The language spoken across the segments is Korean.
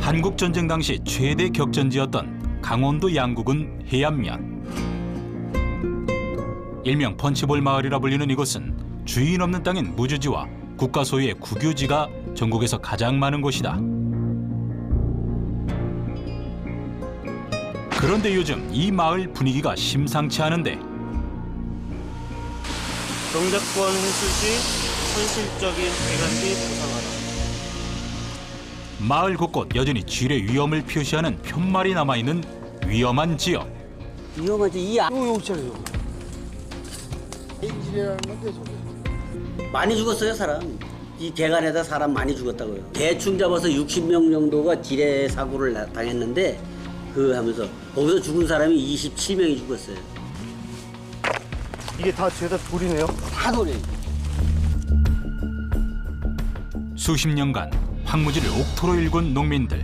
한국전쟁 당시 최대 격전지였던 강원도 양구군 해안면. 일명 펀치볼 마을이라 불리는 이곳은 주인 없는 땅인 무주지와 국가 소유의 국유지가 전국에서 가장 많은 곳이다. 그런데 요즘 이 마을 분위기가 심상치 않은데 정작권 회수 시 현실적인 대가시 보상하라. 마을 곳곳 여전히 지뢰 위험을 표시하는 편말이 남아있는 위험한 지역. 위험하지. 여기 있잖아요. 인질이라는 건데 많이 죽었어요, 사람. 이 개간에다 사람 많이 죽었다고요. 대충 잡아서 60명 정도가 지뢰 사고를 당했는데 그 하면서 거기서 죽은 사람이 27명이 죽었어요. 이게 다 죄다 돌이네요. 다 돌이. 수십 년간 황무지를 옥토로 일군 농민들.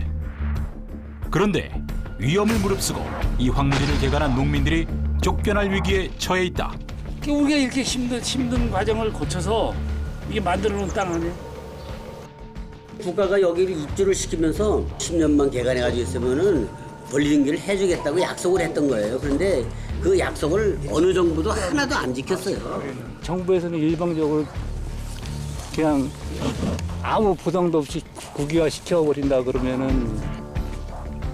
그런데 위험을 무릅쓰고 이 황무지를 개간한 농민들이 쫓겨날 위기에 처해 있다. 우리가 이렇게 힘든 과정을 거쳐서 이게 만들어 놓은 땅 아니에요? 국가가 여기를 입주를 시키면서 10년만 개간해가지고 있으면은 권리 등기를 해주겠다고 약속을 했던 거예요. 그런데 그 약속을 어느 정부도 하나도 안 지켰어요. 정부에서는 일방적으로 그냥 아무 보상도 없이 국유화 시켜버린다 그러면은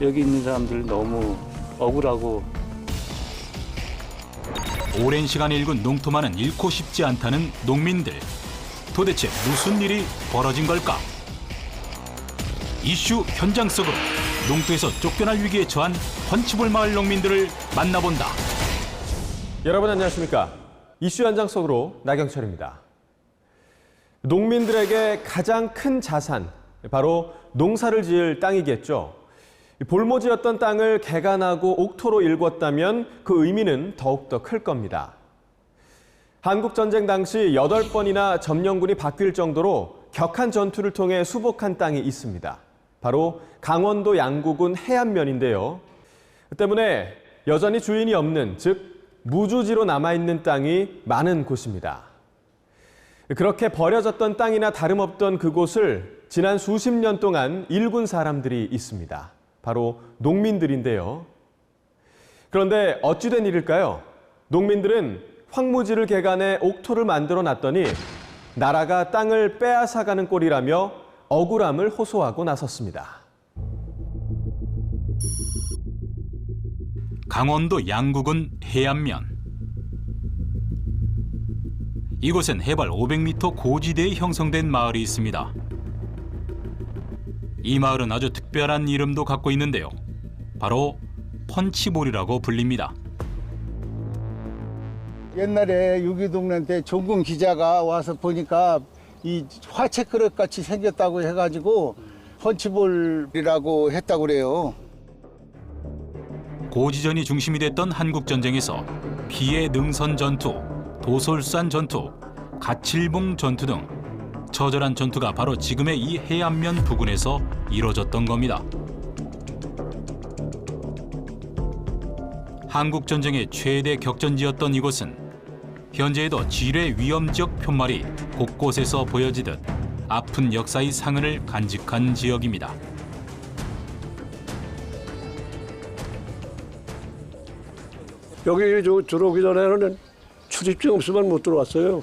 여기 있는 사람들 너무 억울하고. 오랜 시간 일군 농토만은 잃고 싶지 않다는 농민들. 도대체 무슨 일이 벌어진 걸까? 이슈 현장 속으로 농토에서 쫓겨날 위기에 처한 펀치볼 마을 농민들을 만나본다. 여러분 안녕하십니까? 이슈 현장 속으로 나경철입니다. 농민들에게 가장 큰 자산, 바로 농사를 지을 땅이겠죠. 볼모지였던 땅을 개간하고 옥토로 일궜다면 그 의미는 더욱더 클 겁니다. 한국전쟁 당시 8번이나 점령군이 바뀔 정도로 격한 전투를 통해 수복한 땅이 있습니다. 바로 강원도 양구군 해안면인데요. 때문에 여전히 주인이 없는, 즉 무주지로 남아있는 땅이 많은 곳입니다. 그렇게 버려졌던 땅이나 다름없던 그곳을 지난 수십 년 동안 일군 사람들이 있습니다. 바로 농민들인데요. 그런데 어찌된 일일까요? 농민들은 황무지를 개간해 옥토를 만들어 놨더니 나라가 땅을 빼앗아가는 꼴이라며 억울함을 호소하고 나섰습니다. 강원도 양구군 해안면. 이곳엔 해발 500m 고지대에 형성된 마을이 있습니다. 이 마을은 아주 특별한 이름도 갖고 있는데요. 바로 펀치볼이라고 불립니다. 옛날에 유기동네 때 종군 기자가 와서 보니까 이 화채 그릇 같이 생겼다고 해가지고 펀치볼이라고 했다고 그래요. 고지전이 중심이 됐던 한국전쟁에서 비해 능선 전투, 도솔산 전투, 가칠봉 전투 등 처절한 전투가 바로 지금의 이 해안면 부근에서 이뤄졌던 겁니다. 한국전쟁의 최대 격전지였던 이곳은 현재에도 지뢰 위험지역 편말이 곳곳에서 보여지듯 아픈 역사의 상흔을 간직한 지역입니다. 여기 들어오기 전에는 출입증 없으면 못 들어왔어요.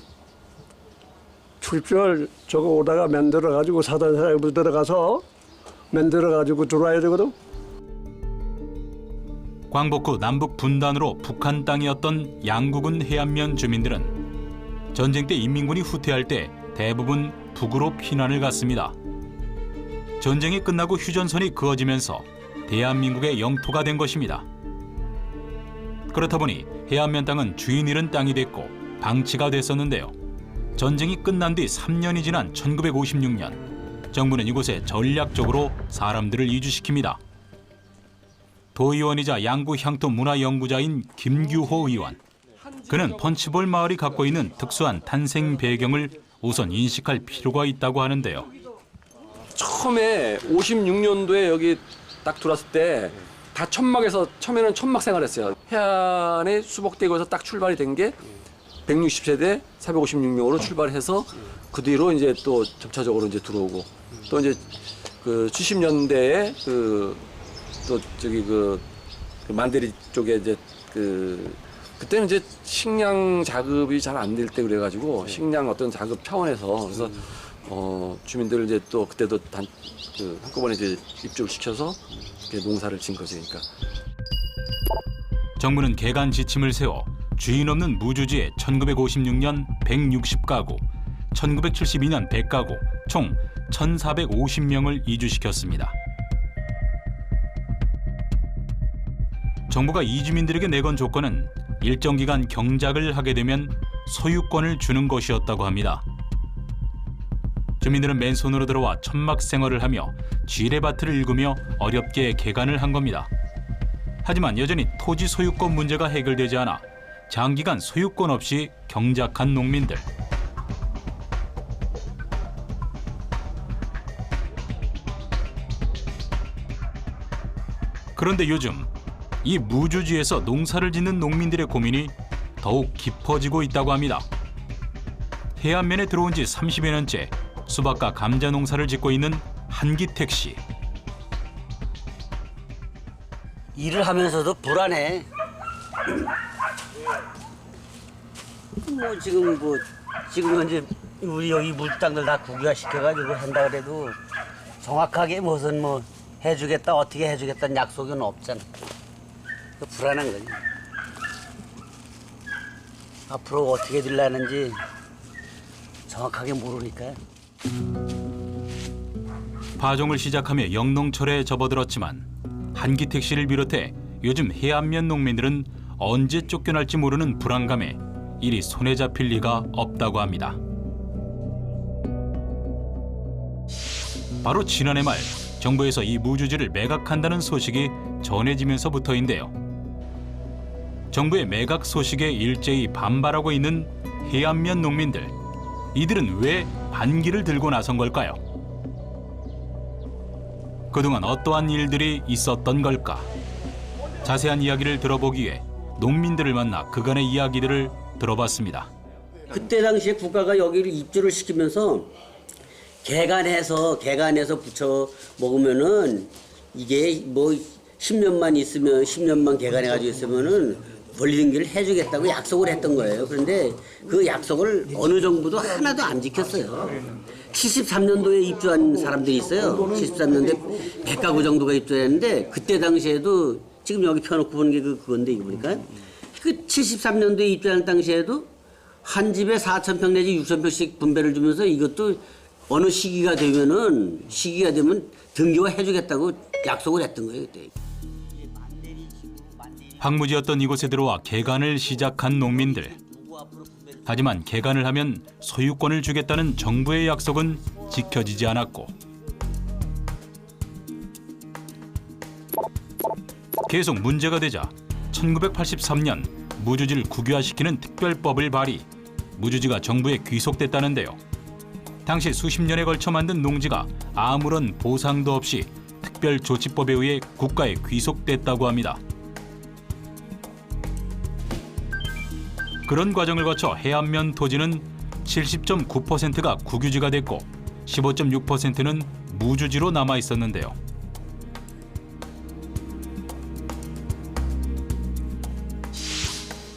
출입증을 저거 오다가 만들어가지고 사단 사람이 들어가서 만들어가지고 들어와야 되거든. 광복 후 남북 분단으로 북한 땅이었던 양구군 해안면 주민들은 전쟁 때 인민군이 후퇴할 때 대부분 북으로 피난을 갔습니다. 전쟁이 끝나고 휴전선이 그어지면서 대한민국의 영토가 된 것입니다. 그렇다 보니 해안면 땅은 주인 잃은 땅이 됐고 방치가 됐었는데요. 전쟁이 끝난 뒤 3년이 지난 1956년 정부는 이곳에 전략적으로 사람들을 이주시킵니다. 도의원이자 양구 향토 문화연구자인 김규호 의원. 그는 펀치볼 마을이 갖고 있는 특수한 탄생 배경을 우선 인식할 필요가 있다고 하는데요. 처음에 56년도에 여기 딱 들어왔을 때 다 천막에서 처음에는 천막 생활했어요. 해안에 수복대교에서 딱 출발이 된 게 160세대 456명으로 출발해서 그 뒤로 이제 또 점차적으로 이제 들어오고 또 이제 그 70년대에 또 저기 그 만대리 쪽에 이제 그때는 이제 식량 자급이 잘 안 될 때 그래가지고 식량 어떤 자급 차원에서 그래서 주민들을 이제 또 그때도 한꺼번에 이제 입주를 시켜서 이렇게 농사를 진 거지, 그러니까. 정부는 개간 지침을 세워 주인 없는 무주지에 1956년 160가구, 1972년 100가구, 총 1,450명을 이주시켰습니다. 정부가 이주민들에게 내건 조건은 일정 기간 경작을 하게 되면 소유권을 주는 것이었다고 합니다. 주민들은 맨손으로 들어와 천막 생활을 하며 지뢰밭을 일구며 어렵게 개간을 한 겁니다. 하지만 여전히 토지 소유권 문제가 해결되지 않아 장기간 소유권 없이 경작한 농민들. 그런데 요즘 이 무주지에서 농사를 짓는 농민들의 고민이 더욱 깊어지고 있다고 합니다. 해안면에 들어온 지 30여 년째 수박과 감자 농사를 짓고 있는 한기택 씨. 일을 하면서도 불안해. 지금 현재 우리 여기 물땅들 다 국유화 시켜가지고 한다 그래도 정확하게 무슨 해주겠다 어떻게 해주겠다는 약속은 없잖아. 불안한 거지. 앞으로 어떻게 되려는지 정확하게 모르니까. 파종을 시작하며 영농철에 접어들었지만 한기택 씨를 비롯해 요즘 해안면 농민들은 언제 쫓겨날지 모르는 불안감에 일이 손에 잡힐 리가 없다고 합니다. 바로 지난해 말 정부에서 이 무주지를 매각한다는 소식이 전해지면서부터인데요. 정부의 매각 소식에 일제히 반발하고 있는 해안면 농민들. 이들은 왜 반기를 들고 나선 걸까요? 그동안 어떠한 일들이 있었던 걸까? 자세한 이야기를 들어보기 위해 농민들을 만나 그간의 이야기들을 들어봤습니다. 그때 당시에 국가가 여기를 입주를 시키면서 개간해서 붙여 먹으면은 이게 10년만 있으면 10년만 개간해가지고 있으면은 벌리는 길을 해주겠다고 약속을 했던 거예요. 그런데 그 약속을 어느 정부도 하나도 안 지켰어요. 73년도에 입주한 사람들이 있어요. 73년도에 100가구 정도가 입주했는데 그때 당시에도 지금 여기 펴놓고 보는 게 그건데 이거 보니까 그 73년도에 입주한 당시에도 한 집에 4,000평 내지 6,000평씩 분배를 주면서 이것도 어느 시기가 되면 등기화 해주겠다고 약속을 했던 거예요 그때. 황무지였던 이곳에 들어와 개간을 시작한 농민들. 하지만 개간을 하면 소유권을 주겠다는 정부의 약속은 지켜지지 않았고 계속 문제가 되자 1983년 무주지를 국유화시키는 특별법을 발의, 무주지가 정부에 귀속됐다는데요. 당시 수십 년에 걸쳐 만든 농지가 아무런 보상도 없이 특별조치법에 의해 국가에 귀속됐다고 합니다. 그런 과정을 거쳐 해안면 토지는 70.9%가 국유지가 됐고 15.6%는 무주지로 남아 있었는데요.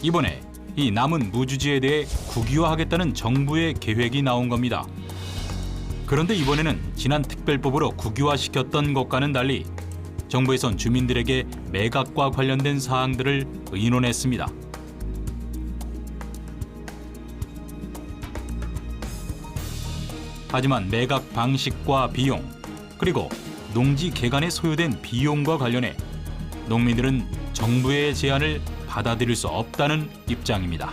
이번에 이 남은 무주지에 대해 국유화하겠다는 정부의 계획이 나온 겁니다. 그런데 이번에는 지난 특별법으로 국유화시켰던 것과는 달리 정부에선 주민들에게 매각과 관련된 사항들을 의논했습니다. 하지만 매각 방식과 비용, 그리고 농지 개간에 소요된 비용과 관련해 농민들은 정부의 제안을 받아들일 수 없다는 입장입니다.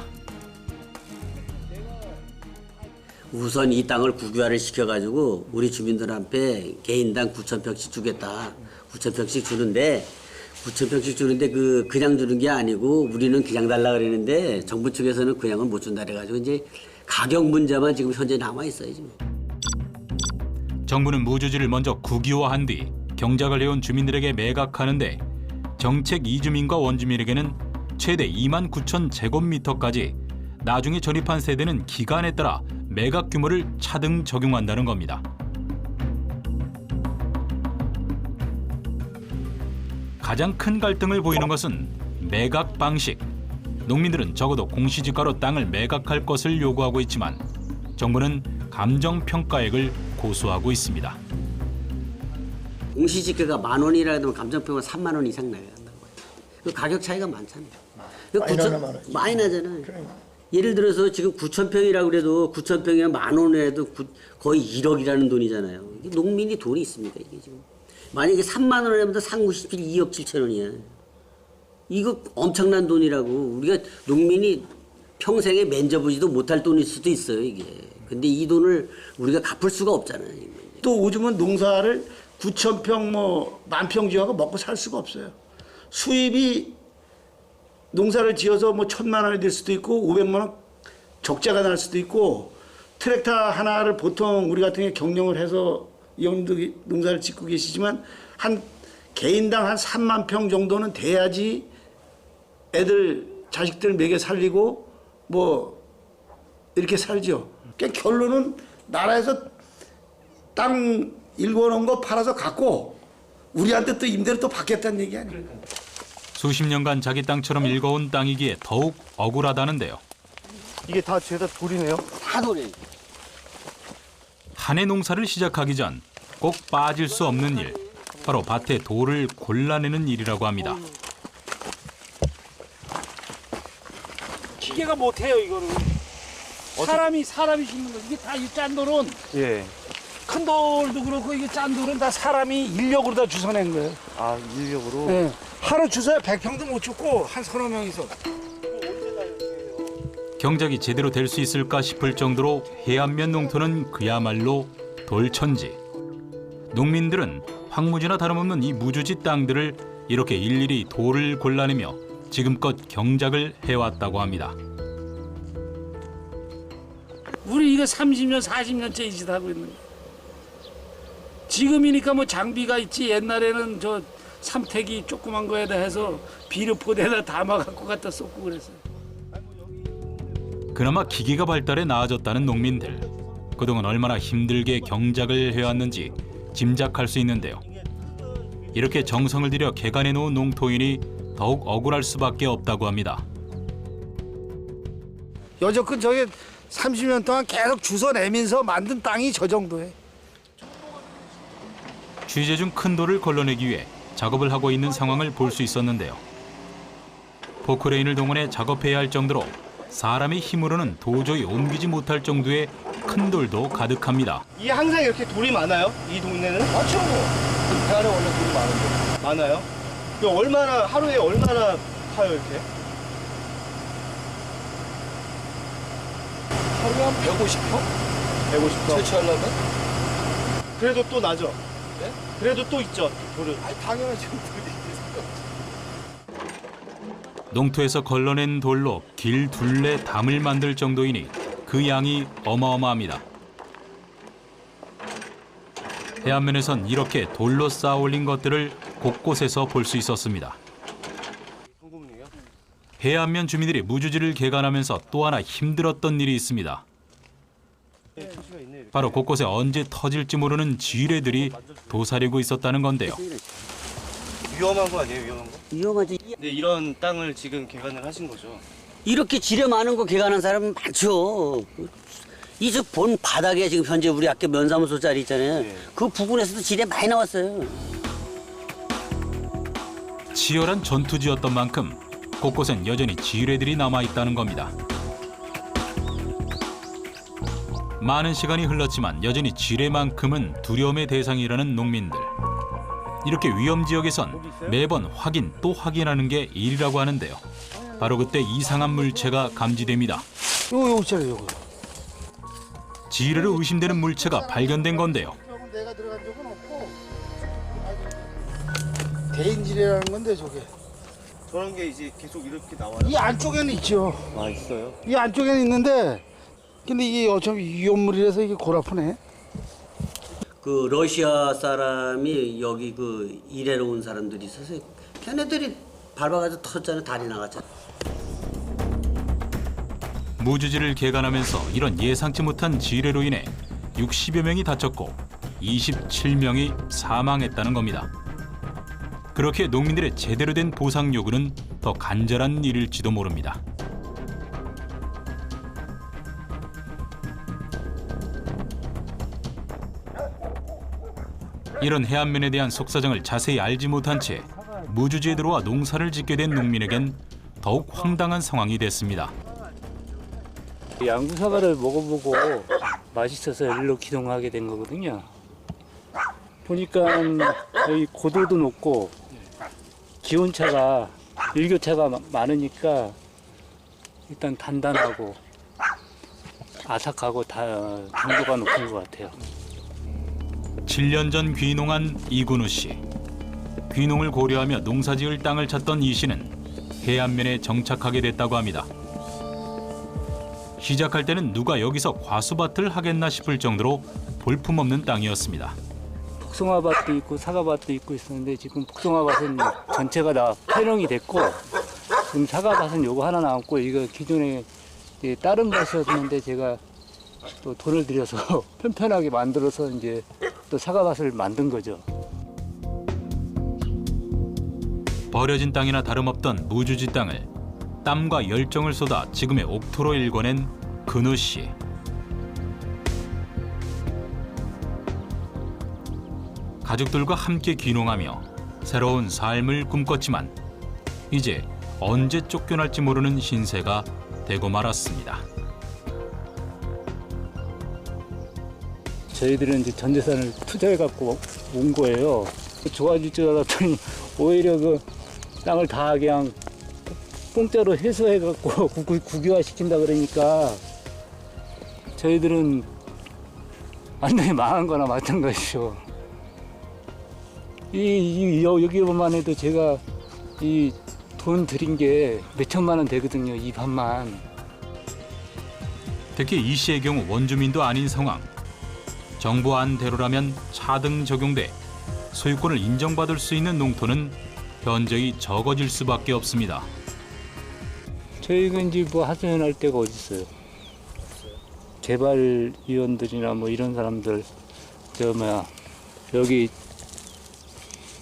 우선 이 땅을 국유화를 시켜가지고 우리 주민들한테 개인당 9,000평씩 주겠다. 9,000평씩 주는데 9,000평씩 주는데 그냥 주는 게 아니고 우리는 그냥 달라 그러는데 정부 측에서는 그냥을 못 준다 그래가지고 이제 가격 문제만 지금 현재 남아 있어요 지금. 정부는 무주지를 먼저 국유화한 뒤 경작을 해온 주민들에게 매각하는데 정책 이주민과 원주민에게는 최대 29,000제곱미터까지 나중에 전입한 세대는 기간에 따라 매각 규모를 차등 적용한다는 겁니다. 가장 큰 갈등을 보이는 것은 매각 방식. 농민들은 적어도 공시지가로 땅을 매각할 것을 요구하고 있지만 정부는 감정평가액을 고수하고 있습니다. 공시지가가 10,000원이라 하면 감정평가 3만 원 이상 나야 한다고 해요. 그 가격 차이가 많잖아요. 많이 나잖아요. 예를 들어서 지금 9,000평이라고 그래도 9,000평이면 10,000원이라도 거의 1억이라는 돈이잖아요. 이게 농민이 돈이 있습니까 이게 지금. 만약에 3만 원이면 상구시필 2억 7천 원이야. 이거 엄청난 돈이라고. 우리가 농민이 평생에 맨져보지도 못할 돈일 수도 있어요 이게. 근데 이 돈을 우리가 갚을 수가 없잖아요. 또 요즘은 농사를 9,000평 뭐 10,000평 지어서 먹고 살 수가 없어요. 수입이 농사를 지어서 뭐 1,000만 원이 될 수도 있고 500만 원 적자가 날 수도 있고 트랙터 하나를 보통 우리 같은 게 경영을 해서 이형님도 농사를 짓고 계시지만 한 개인당 한 3만 평 정도는 돼야지 애들 자식들 먹여 살리고 뭐 이렇게 살죠. 그러니까 결론은 나라에서 땅 일궈놓은 거 팔아서 갖고 우리한테 또 임대를 또 받겠다는 얘기 아니에요. 수십 년간 자기 땅처럼 일궈온 땅이기에 더욱 억울하다는데요. 이게 다 죄다 돌이네요. 다 돈이. 한 해 농사를 시작하기 전 꼭 빠질 수 없는 일, 바로 밭에 돌을 골라내는 일이라고 합니다. 기계가 못해요 이거는. 사람이 심는 거. 이게 다 이 짠 돌은 예. 큰 돌도 그렇고 이게 짠 돌은 다 사람이 인력으로 다 주워낸 거예요. 아, 인력으로. 네. 하루 주워야 100평도 못 줍고 한 서너 명이서. 경작이 제대로 될 수 있을까 싶을 정도로 해안면 농토는 그야말로 돌천지. 농민들은 황무지나 다름없는 이 무주지 땅들을 이렇게 일일이 돌을 골라내며 지금껏 경작을 해왔다고 합니다. 우리 이거 30년, 40년째 이 짓 하고 있는 거예요. 지금이니까 뭐 장비가 있지. 옛날에는 저 삼태기 조그만 거에다 해서 비료포대에다 담아갖고 갖다 쏟고 그랬어요. 그나마 기계가 발달해 나아졌다는 농민들. 그동안 얼마나 힘들게 경작을 해왔는지 짐작할 수 있는데요. 이렇게 정성을 들여 개간해 놓은 농토인이 더욱 억울할 수밖에 없다고 합니다. 여적근 저게 30년 동안 계속 주워내면서 만든 땅이 저 정도예요. 취재 중 큰 돌을 걸러내기 위해 작업을 하고 있는 상황을 볼 수 있었는데요. 포크레인을 동원해 작업해야 할 정도로 사람의 힘으로는 도저히 옮기지 못할 정도의 큰 돌도 가득합니다. 이게 항상 이렇게 돌이 많아요? 이 동네는? 맞죠. 대안에 원래 돌이 많은데. 많아요? 그럼 하루에 얼마나 파요 이렇게? 하루에 한 150평? 150평. 채취하려면? 그래도 또 나죠? 네? 그래도 또 있죠, 돌은. 아니 당연하죠. 농토에서 걸러낸 돌로 길 둘레 담을 만들 정도이니 그 양이 어마어마합니다. 해안면에선 이렇게 돌로 쌓아 올린 것들을 곳곳에서 볼 수 있었습니다. 해안면 주민들이 무주지를 개간하면서 또 하나 힘들었던 일이 있습니다. 바로 곳곳에 언제 터질지 모르는 지뢰들이 도사리고 있었다는 건데요. 위험한 거 아니에요, 위험한 거? 위험하지. 네, 이런 땅을 지금 개간을 하신 거죠? 이렇게 지뢰 많은 거 개간한 사람은 많죠. 이 저 본 바닥에 지금 현재 우리 학교 면사무소 자리 있잖아요. 네. 그 부근에서도 지뢰 많이 나왔어요. 치열한 전투지였던 만큼 곳곳엔 여전히 지뢰들이 남아있다는 겁니다. 많은 시간이 흘렀지만 여전히 지뢰만큼은 두려움의 대상이라는 농민들. 이렇게 위험지역에선 매번 확인 또 확인하는 게 일이라고 하는데요. 바로 그때 이상한 물체가 감지됩니다. 요거 있잖아요, 요거. 지뢰로 의심되는 물체가 발견된 건데요. 내가 들어간 적은 없고 대인지뢰라는 건데 저게. 저런 게 이제 계속 이렇게 나와요? 이 안쪽에는 있죠. 아, 있어요? 이 안쪽에는 있는데 근데 이게 어차피 위험물이라서 이게 골 아프네. 그 러시아 사람이 여기 그 일하러 온 사람들이 있어서 걔네들이 밟아가지고 터졌잖아요. 다리 나갔잖아. 무주지를 개간하면서 이런 예상치 못한 지뢰로 인해 60여 명이 다쳤고 27명이 사망했다는 겁니다. 그렇게 농민들의 제대로 된 보상 요구는 더 간절한 일일지도 모릅니다. 이런 해안면에 대한 속사정을 자세히 알지 못한 채 무주지에 들어와 농사를 짓게 된 농민에겐 더욱 황당한 상황이 됐습니다. 양구 사과를 먹어보고 맛있어서 일로 기동하게 된 거거든요. 보니까 여기 고도도 높고 기온차가 일교차가 많으니까 일단 단단하고 아삭하고 당도가 높은 것 같아요. 7년 전 귀농한 이근우 씨. 귀농을 고려하며 농사지을 땅을 찾던 이 씨는 해안면에 정착하게 됐다고 합니다. 시작할 때는 누가 여기서 과수밭을 하겠나 싶을 정도로 볼품없는 땅이었습니다. 복숭아밭도 있고 사과밭도 있고 있었는데 지금 복숭아밭은 전체가 다 폐농이 됐고 지금 사과밭은 요거 하나 남았고 이거 기존에 이제 다른 밭이었는데 제가 또 돈을 들여서 편편하게 만들어서 이제 또 사과밭을 만든 거죠. 버려진 땅이나 다름없던 무주지 땅을 땀과 열정을 쏟아 지금의 옥토로 일궈낸 근우 씨. 가족들과 함께 귀농하며 새로운 삶을 꿈꿨지만 이제 언제 쫓겨날지 모르는 신세가 되고 말았습니다. 저희들은 이제 전 재산을 투자해 갖고 온 거예요. 좋아질 줄 알았더니 오히려 그 땅을 다 그냥 공짜로 회수해 갖고 국유화 시킨다 그러니까 저희들은 완전히 망한 거나 마찬가지죠. 여기만 해도 제가 이 돈 들인 게 몇천만 원 되거든요. 이 밭만. 특히 이 씨의 경우 원주민도 아닌 상황. 정부 안대로라면 차등 적용돼 소유권을 인정받을 수 있는 농토는 현저히 적어질 수밖에 없습니다. 저희가 이제 뭐 하소연할 데가 어디 있어요? 개발위원들이나 뭐 이런 사람들 여기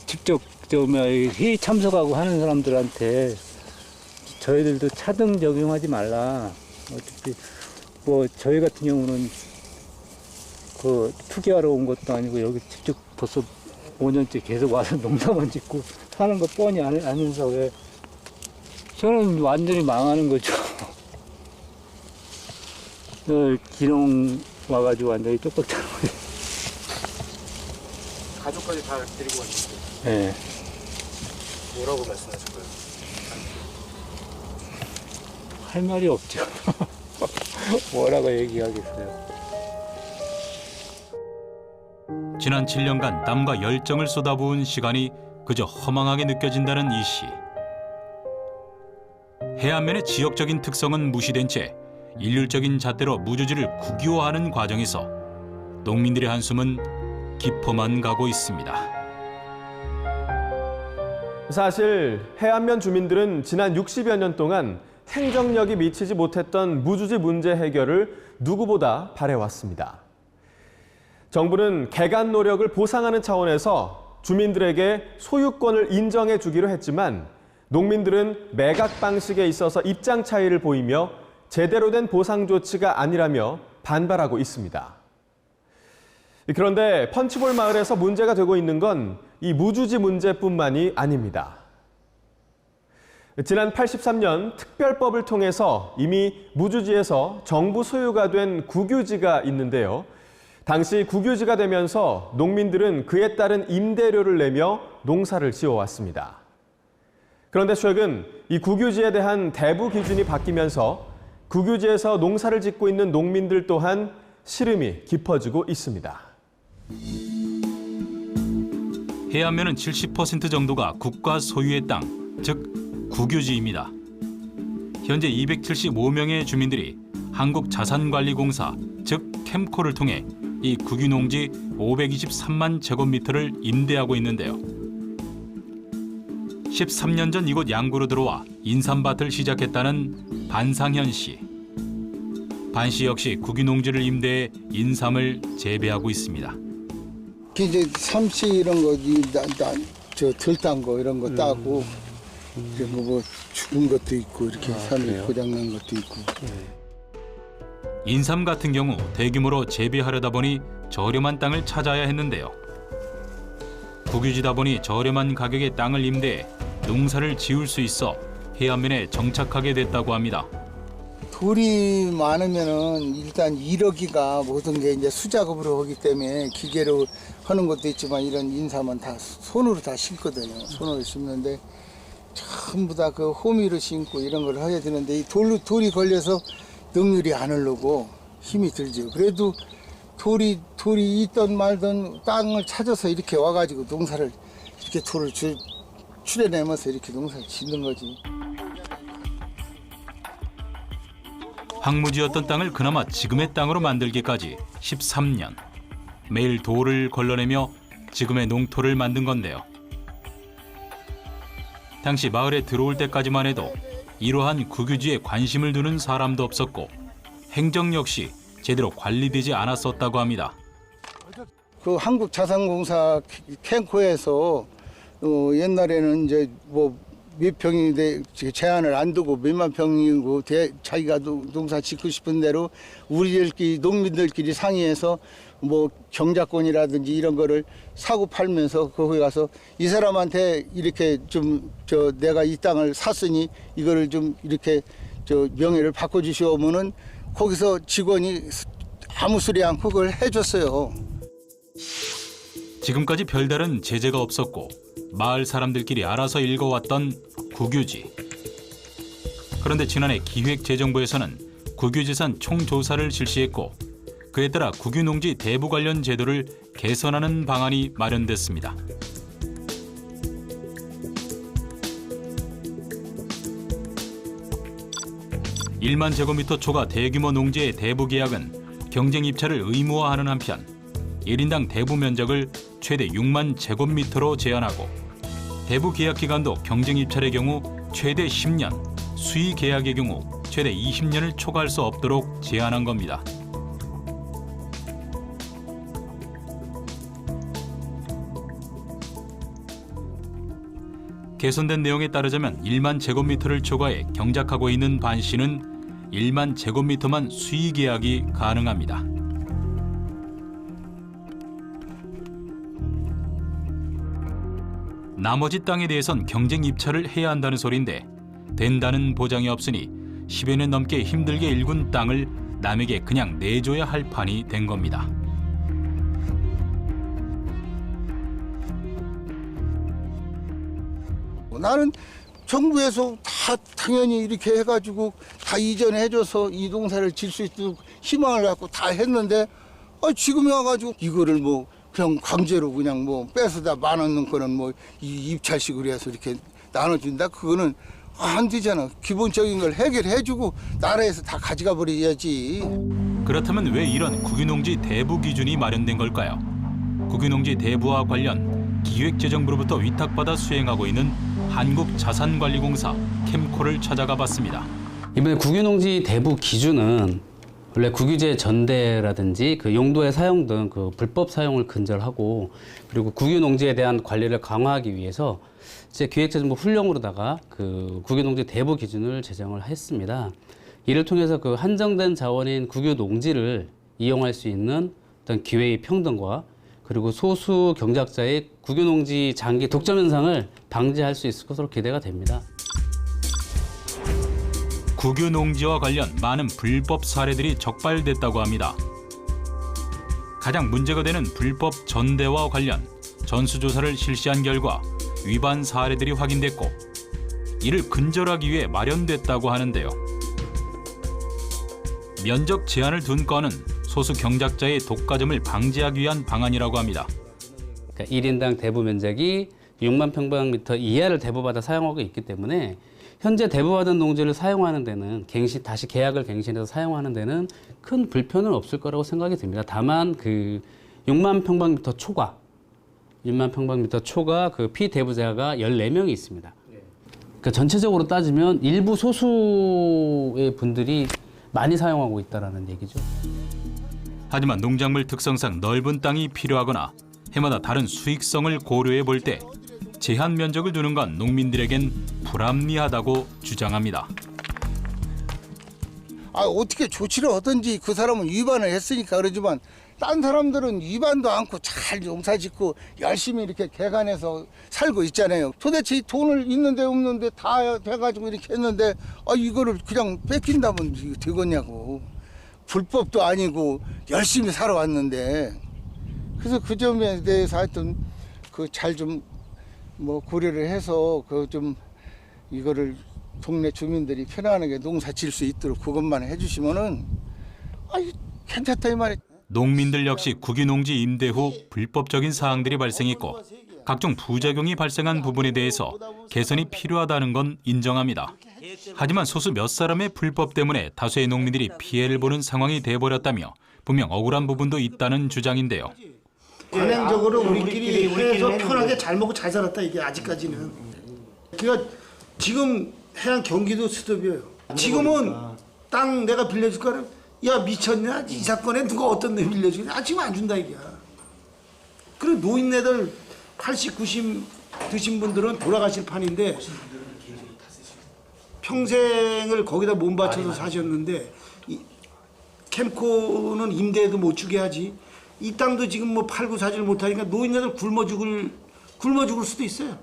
직접 회의 참석하고 하는 사람들한테 저희들도 차등 적용하지 말라. 어차피 뭐 저희 같은 경우는 그 투기하러 온 것도 아니고 여기 직접 벌써 5년째 계속 와서 농사만 짓고 사는 거 뻔히 아면서 왜 저는 완전히 망하는 거죠. 기농 와가지고 완전히 쪽박차로. 가족까지 다 데리고 왔는데 네. 뭐라고 말씀하실 거예요? 할 말이 없죠. 뭐라고 얘기하겠어요. 지난 7년간 땀과 열정을 쏟아부은 시간이 그저 허망하게 느껴진다는 이 씨. 해안면의 지역적인 특성은 무시된 채 일률적인 잣대로 무주지를 국유화하는 과정에서 농민들의 한숨은 깊어만 가고 있습니다. 사실 해안면 주민들은 지난 60여 년 동안 행정력이 미치지 못했던 무주지 문제 해결을 누구보다 바래왔습니다. 정부는 개간 노력을 보상하는 차원에서 주민들에게 소유권을 인정해 주기로 했지만 농민들은 매각 방식에 있어서 입장 차이를 보이며 제대로 된 보상 조치가 아니라며 반발하고 있습니다. 그런데 펀치볼 마을에서 문제가 되고 있는 건 이 무주지 문제뿐만이 아닙니다. 지난 83년 특별법을 통해서 이미 무주지에서 정부 소유가 된 국유지가 있는데요. 당시 국유지가 되면서 농민들은 그에 따른 임대료를 내며 농사를 지어왔습니다. 그런데 최근 이 국유지에 대한 대부 기준이 바뀌면서 국유지에서 농사를 짓고 있는 농민들 또한 시름이 깊어지고 있습니다. 해안면은 70% 정도가 국가 소유의 땅, 즉 국유지입니다. 현재 275명의 주민들이 한국자산관리공사, 즉 캠코를 통해 이 국유농지 523만 제곱미터를 임대하고 있는데요. 13년 전 이곳 양구로 들어와 인삼밭을 시작했다는 반상현 씨. 반 씨 역시 국유농지를 임대해 인삼을 재배하고 있습니다. 이제 삼씨 이런 거 저 덜 딴 거 이런 거 따고 그리고 뭐 죽은 것도 있고 이렇게 산이 고장난 것도 있고. 인삼 같은 경우 대규모로 재배하려다 보니 저렴한 땅을 찾아야 했는데요. 국유지다 보니 저렴한 가격에 땅을 임대해 농사를 지을 수 있어 해안면에 정착하게 됐다고 합니다. 돌이 많으면은 일단 이러기가 모든 게 이제 수작업으로 하기 때문에 기계로 하는 것도 있지만 이런 인삼은 다 손으로 다 심거든요. 손으로 심는데 전부 다 그 호미로 심고 이런 걸 해야 되는데 이 돌이 걸려서 능률이 안 오르고 힘이 들죠. 그래도 돌이 있던 말던 땅을 찾아서 이렇게 와가지고 농사를 이렇게 돌을 출해내면서 이렇게 농사를 짓는 거지. 황무지였던 땅을 그나마 지금의 땅으로 만들기까지 13년. 매일 돌을 걸러내며 지금의 농토를 만든 건데요. 당시 마을에 들어올 때까지만 해도 이러한 국유지에 관심을 두는 사람도 없었고 행정 역시 제대로 관리되지 않았었다고 합니다. 그 한국자산공사 캠코에서 옛날에는 이제 뭐 몇 평이 제한을 안 두고 몇만 평이고 자기가 농사 짓고 싶은 대로 우리들끼리 농민들끼리 상의해서 뭐 경작권이라든지 이런 거를 사고 팔면서 거기 가서 이 사람한테 이렇게 좀 내가 이 땅을 샀으니 이거를 좀 이렇게 명예를 바꿔주시오면은 거기서 직원이 아무 소리 않고 그걸 해줬어요. 지금까지 별다른 제재가 없었고 마을 사람들끼리 알아서 읽어왔던 국유지. 그런데 지난해 기획재정부에서는 국유재산 총조사를 실시했고 그에 따라 국유농지 대부 관련 제도를 개선하는 방안이 마련됐습니다. (1만 제곱미터) 초과 대규모 농지의 대부 계약은 경쟁 입찰을 의무화하는 한편 1인당 대부 면적을 최대 6만 제곱미터로 제한하고 대부 계약 기간도 경쟁 입찰의 경우 최대 10년, 수의 계약의 경우 최대 20년을 초과할 수 없도록 제한한 겁니다. 개선된 내용에 따르자면 1만 제곱미터를 초과해 경작하고 있는 반 씨는 1만 제곱미터만 수의 계약이 가능합니다. 나머지 땅에 대해선 경쟁 입찰을 해야 한다는 소리인데 된다는 보장이 없으니 10여 년 넘게 힘들게 일군 땅을 남에게 그냥 내줘야 할 판이 된 겁니다. 나는 정부에서 다 당연히 이렇게 해가지고 다 이전해줘서 이 농사를 질 수 있도록 희망을 갖고 다 했는데 지금 와가지고 이거를 뭐 그냥 강제로 그냥 뭐 뺏어다 10,000원 거는 뭐 입찰식으로 해서 이렇게 나눠준다? 그거는 안 되잖아. 기본적인 걸 해결해주고 나라에서 다 가져가 버려야지. 그렇다면 왜 이런 국유농지 대부 기준이 마련된 걸까요? 국유농지 대부와 관련 기획재정부로부터 위탁받아 수행하고 있는 한국자산관리공사 캠코를 찾아가 봤습니다. 이번에 국유농지 대부 기준은 원래 국유재 전대라든지 그 용도의 사용 등 그 불법 사용을 근절하고 그리고 국유농지에 대한 관리를 강화하기 위해서 이제 기획재정부 훈령으로다가 그 국유농지 대부 기준을 제정을 했습니다. 이를 통해서 그 한정된 자원인 국유농지를 이용할 수 있는 어떤 기회의 평등과 그리고 소수 경작자의 국유농지 장기 독점 현상을 방지할 수 있을 것으로 기대가 됩니다. 국유농지와 관련 많은 불법 사례들이 적발됐다고 합니다. 가장 문제가 되는 불법 전대와 관련 전수조사를 실시한 결과 위반 사례들이 확인됐고 이를 근절하기 위해 마련됐다고 하는데요. 면적 제한을 둔 건은 소수 경작자의 독과점을 방지하기 위한 방안이라고 합니다. 그러니까 1인당 대부 면적이 6만 평방미터 이하를 대부받아 사용하고 있기 때문에 현재 대부받은 농지를 사용하는 데는 다시 계약을 갱신해서 사용하는 데는 큰 불편은 없을 거라고 생각이 듭니다. 다만 그 6만 평방미터 초과, 6만 평방미터 초과 그 피대부자가 14명이 있습니다. 그러니까 전체적으로 따지면 일부 소수의 분들이 많이 사용하고 있다는 얘기죠. 하지만 농작물 특성상 넓은 땅이 필요하거나 해마다 다른 수익성을 고려해 볼 때 제한 면적을 두는 건 농민들에겐 불합리하다고 주장합니다. 어떻게 조치를 하든지 그 사람은 위반을 했으니까 그러지만 딴 사람들은 위반도 않고 잘 농사짓고 열심히 이렇게 개간해서 살고 있잖아요. 도대체 이 돈을 있는데 없는데 다 돼가지고 이렇게 했는데 이거를 그냥 뺏긴다면 이게 되겠냐고. 불법도 아니고 열심히 살아왔는데. 그래서 그 점에 대해서 하여튼 그 잘 좀 뭐 고려를 해서 그 좀 이거를 동네 주민들이 편안하게 농사 지을 수 있도록 그것만 해주시면은 괜찮다 이 말이야. 농민들 역시 국유농지 임대 후 불법적인 사항들이 발생했고 각종 부작용이 발생한 부분에 대해서 개선이 필요하다는 건 인정합니다. 하지만 소수 몇 사람의 불법 때문에 다수의 농민들이 피해를 보는 상황이 돼버렸다며 분명 억울한 부분도 있다는 주장인데요. 관행적으로 우리끼리 해서 편하게 잘 먹고 잘 살았다 이게 아직까지는. 그러니까 지금 해안 경기도 수도비예요. 지금은 땅 내가 빌려줄 거는 야 미쳤냐? 이 사건에 누가 어떤 데 빌려주냐? 지금 안 준다 이게야. 그리고 노인네들 80, 90 드신 분들은 돌아가실 판인데 평생을 거기다 몸 바쳐서 사셨는데 캠코는 임대도 못 주게 하지. 이 땅도 지금 뭐 팔고 사지를 못하니까 노인네들 굶어 죽을 수도 있어요.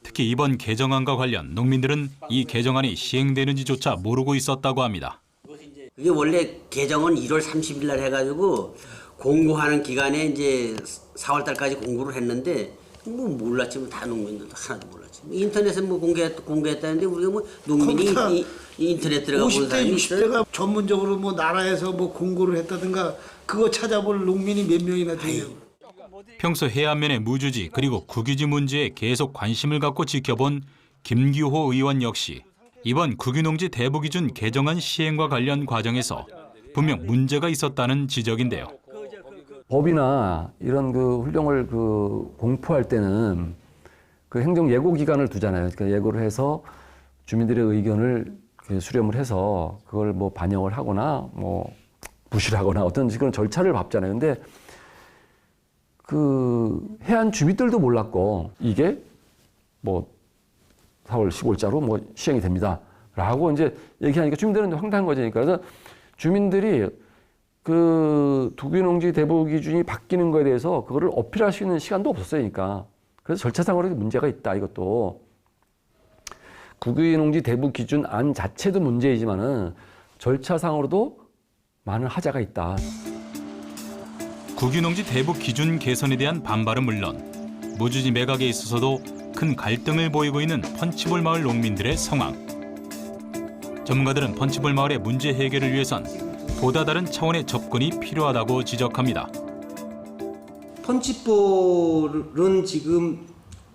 특히 이번 개정안과 관련 농민들은 이 개정안이 시행되는지조차 모르고 있었다고 합니다. 이게 원래 개정은 1월 30일 날 해가지고 공고하는 기간에 이제 4월 달까지 공고를 했는데 뭐 몰랐지 뭐 다 농민들도 하나도 몰랐지. 인터넷에 뭐 공개했다는데 우리가 뭐 농민이 인터넷 들어가 본 50대, 사람이 60대가 전문적으로 뭐 나라에서 뭐 공고를 했다든가 그거 찾아볼 농민이 몇 명이나 돼요. 평소 해안면의 무주지 그리고 국유지 문제에 계속 관심을 갖고 지켜본 김규호 의원 역시 이번 국유농지 대부기준 개정안 시행과 관련 과정에서 분명 문제가 있었다는 지적인데요. 법이나 이런 그 훈령을 그 공포할 때는 그 행정 예고 기간을 두잖아요. 그러니까 예고를 해서 주민들의 의견을 수렴을 해서 그걸 뭐 반영을 하거나 뭐 무시를 하거나 어떤 그런 절차를 밟잖아요. 근데 그 해안 주민들도 몰랐고 이게 뭐 4월 15일자로 뭐 시행이 됩니다라고 이제 얘기하니까 주민들은 황당한 거죠. 그래서 주민들이 그 국유농지 대부 기준이 바뀌는 거에 대해서 그거를 어필할 수 있는 시간도 없었어요. 그러니까 그래서 절차상으로 문제가 있다. 이것도 국유농지 대부 기준 안 자체도 문제이지만은 절차상으로도 많은 하자가 있다. 국유농지 대부 기준 개선에 대한 반발은 물론 무주지 매각에 있어서도 큰 갈등을 보이고 있는 펀치볼 마을 농민들의 상황. 전문가들은 펀치볼 마을의 문제 해결을 위해선 보다 다른 차원의 접근이 필요하다고 지적합니다. 펀치볼은 지금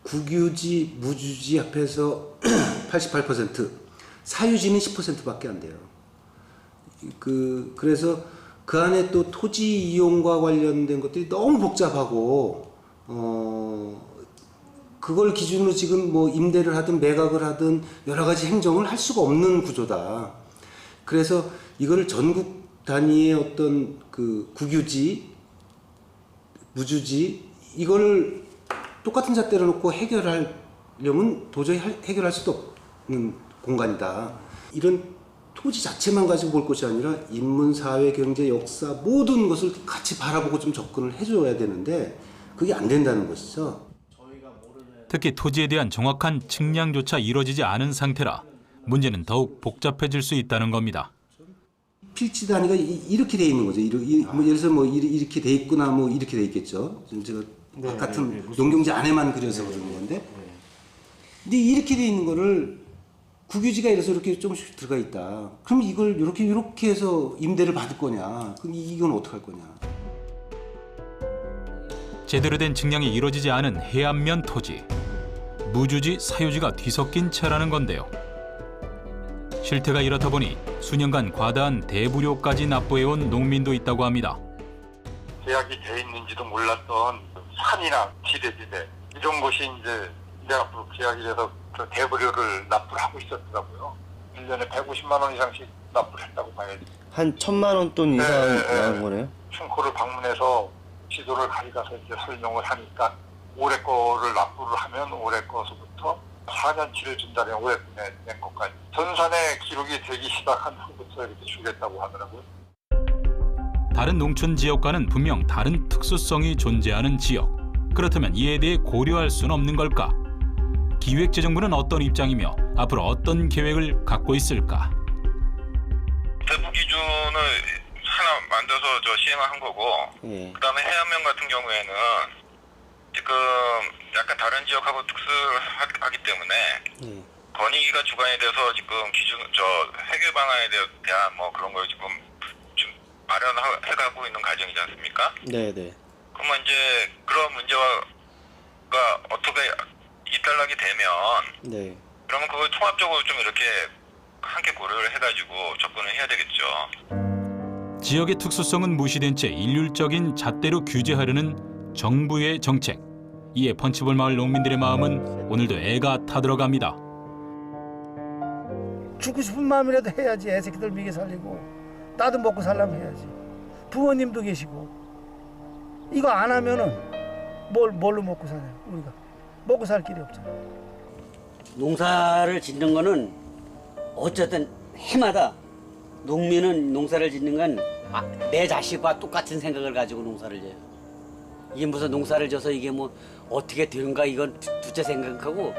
국유지, 무주지 합해서 88%, 사유지는 10%밖에 안 돼요. 그래서 그 안에 또 토지 이용과 관련된 것들이 너무 복잡하고 그걸 기준으로 지금 뭐 임대를 하든 매각을 하든 여러 가지 행정을 할 수가 없는 구조다. 그래서 이거를 전국 단위의 어떤 그 국유지, 무주지 이거를 똑같은 잣대로 놓고 해결하려면 도저히 해결할 수도 없는 공간이다. 이런 토지 자체만 가지고 볼 것이 아니라 인문, 사회, 경제, 역사 모든 것을 같이 바라보고 좀 접근을 해줘야 되는데 그게 안 된다는 것이죠. 특히 토지에 대한 정확한 측량조차 이루어지지 않은 상태라 문제는 더욱 복잡해질 수 있다는 겁니다. 필지 단위가 이렇게 돼 있는 거죠. 뭐 예를 들어서 뭐 이렇게 돼 있구나, 뭐 이렇게 돼 있겠죠. 제가 같은 농경지 안에만 그려서 그러는 건데, 근데 이렇게 돼 있는 거를 국유지가 이래서 이렇게 조금씩 들어가 있다. 그럼 이걸 이렇게 해서 임대를 받을 거냐? 그럼 이건 어떻게 할 거냐? 제대로 된 측량이 이루어지지 않은 해안면 토지, 무주지, 사유지가 뒤섞인 채라는 건데요. 실태가 이렇다 보니 수년간 과다한 대부료까지 납부해온 농민도 있다고 합니다. 계약이 돼 있는지도 몰랐던 산이나 지대지대 이런 곳이 이제 앞으로 계약이 돼서 그 대부료를 납부를 하고 있었더라고요. 1년에 150만 원 이상씩 납부를 했다고 봐야지. 한 1,000만 원 돈 이상 나온 거네요? 층코를 방문해서 지도를 가져가서 이제 설명을 하니까 올해 거를 납부를 하면 올해 거서부터 4년치를 준다는 올해 낸 것까지 전산에 기록이 되기 시작한 후부터 이렇게 주겠다고 하더라고요. 다른 농촌 지역과는 분명 다른 특수성이 존재하는 지역. 그렇다면 이에 대해 고려할 수는 없는 걸까? 기획재정부는 어떤 입장이며 앞으로 어떤 계획을 갖고 있을까? 대부 기준을 하나 만들어서 시행한 거고, 그다음에 해안면 같은 경우에는 지금 약간 다른 지역하고 특수하기 때문에 건의기가 주관이 돼서 지금 기준 해결 방안에 대한 뭐 그런 걸 지금 좀 마련해가고 있는 과정이지 않습니까? 네네. 그러면 이제 그런 문제가 어떻게 일단락이 되면 그러면 그걸 통합적으로 좀 이렇게 함께 고려를 해가지고 접근을 해야 되겠죠. 지역의 특수성은 무시된 채 일률적인 잣대로 규제하려는 정부의 정책. 이에 펀치볼 마을 농민들의 마음은 오늘도 애가 타들어갑니다. 죽고 싶은 마음이라도 해야지. 애새끼들 먹여 살리고 나도 먹고 살려면 해야지. 부모님도 계시고 이거 안 하면은 뭘로 먹고 사냐. 우리가 먹고 살 길이 없잖아. 농사를 짓는 거는 어쨌든 해마다 농민은 농사를 짓는 건 내 자식과 똑같은 생각을 가지고 농사를 져요. 이게 무슨 농사를 져서 이게 뭐 어떻게 되는가 이건 둘째 생각하고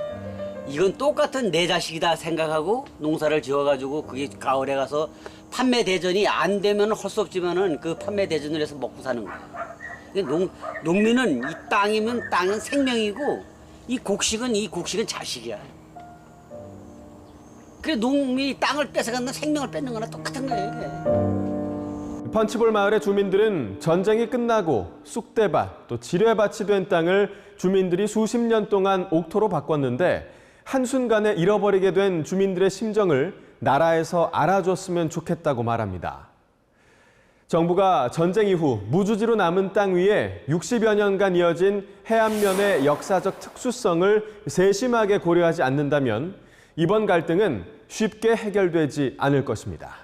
이건 똑같은 내 자식이다 생각하고 농사를 지어가지고 그게 가을에 가서 판매 대전이 안 되면 할 수 없지만은 그 판매 대전을 해서 먹고 사는 거예요. 농민은 이 땅이면 땅은 생명이고 이 곡식은 자식이야. 그래 농민이 땅을 뺏어간다 생명을 뺏는 거나 똑같은 거예요. 이게. 펀치볼 마을의 주민들은 전쟁이 끝나고 쑥대밭 또 지뢰밭이 된 땅을 주민들이 수십 년 동안 옥토로 바꿨는데 한순간에 잃어버리게 된 주민들의 심정을 나라에서 알아줬으면 좋겠다고 말합니다. 정부가 전쟁 이후 무주지로 남은 땅 위에 60여 년간 이어진 해안면의 역사적 특수성을 세심하게 고려하지 않는다면 이번 갈등은 쉽게 해결되지 않을 것입니다.